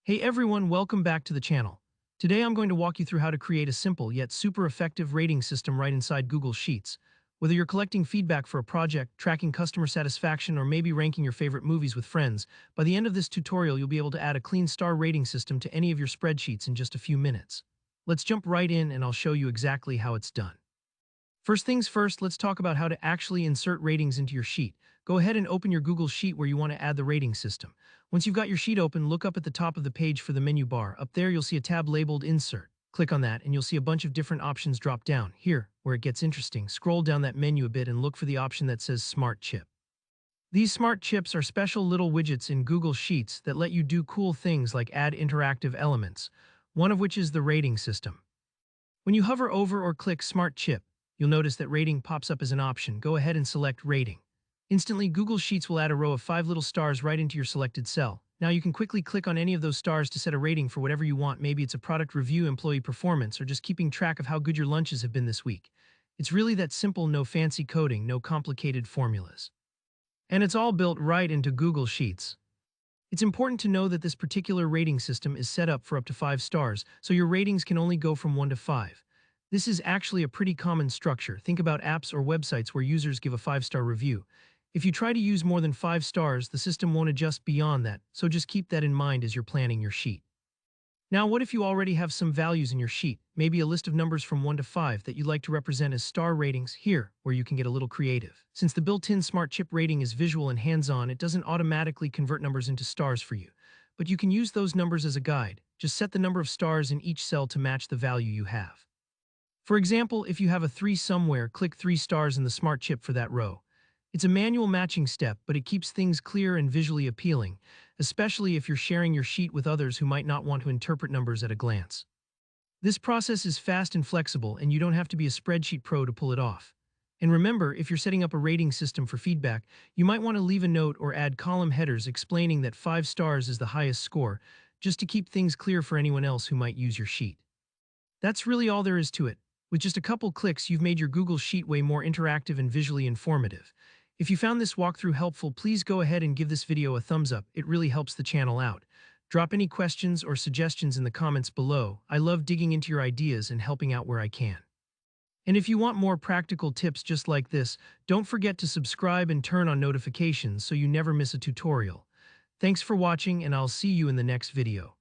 Hey everyone, welcome back to the channel. Today I'm going to walk you through how to create a simple yet super effective rating system right inside Google Sheets. Whether you're collecting feedback for a project, tracking customer satisfaction, or maybe ranking your favorite movies with friends, by the end of this tutorial you'll be able to add a clean star rating system to any of your spreadsheets in just a few minutes. Let's jump right in and I'll show you exactly how it's done. First things first, let's talk about how to actually insert ratings into your sheet. Go ahead and open your Google Sheet where you want to add the rating system. Once you've got your sheet open, look up at the top of the page for the menu bar. Up there, you'll see a tab labeled Insert. Click on that and you'll see a bunch of different options drop down. Here, where it gets interesting, scroll down that menu a bit and look for the option that says Smart Chip. These smart chips are special little widgets in Google Sheets that let you do cool things like add interactive elements, one of which is the rating system. When you hover over or click Smart Chip, you'll notice that rating pops up as an option. Go ahead and select rating. Instantly, Google Sheets will add a row of 5 little stars right into your selected cell. Now you can quickly click on any of those stars to set a rating for whatever you want. Maybe it's a product review, employee performance, or just keeping track of how good your lunches have been this week. It's really that simple, no fancy coding, no complicated formulas. And it's all built right into Google Sheets. It's important to know that this particular rating system is set up for up to 5 stars, so your ratings can only go from 1 to 5. This is actually a pretty common structure. Think about apps or websites where users give a 5-star review. If you try to use more than 5 stars, the system won't adjust beyond that, so just keep that in mind as you're planning your sheet. Now, what if you already have some values in your sheet, maybe a list of numbers from 1 to 5 that you'd like to represent as star ratings? Here, where you can get a little creative. Since the built-in Smart Chip rating is visual and hands-on, it doesn't automatically convert numbers into stars for you. But you can use those numbers as a guide. Just set the number of stars in each cell to match the value you have. For example, if you have a 3 somewhere, click 3 stars in the Smart Chip for that row. It's a manual matching step, but it keeps things clear and visually appealing, especially if you're sharing your sheet with others who might not want to interpret numbers at a glance. This process is fast and flexible, and you don't have to be a spreadsheet pro to pull it off. And remember, if you're setting up a rating system for feedback, you might want to leave a note or add column headers explaining that 5 stars is the highest score, just to keep things clear for anyone else who might use your sheet. That's really all there is to it. With just a couple clicks, you've made your Google Sheet way more interactive and visually informative. If you found this walkthrough helpful, please go ahead and give this video a thumbs up. It really helps the channel out. Drop any questions or suggestions in the comments below. I love digging into your ideas and helping out where I can. And if you want more practical tips just like this, don't forget to subscribe and turn on notifications so you never miss a tutorial. Thanks for watching, and I'll see you in the next video.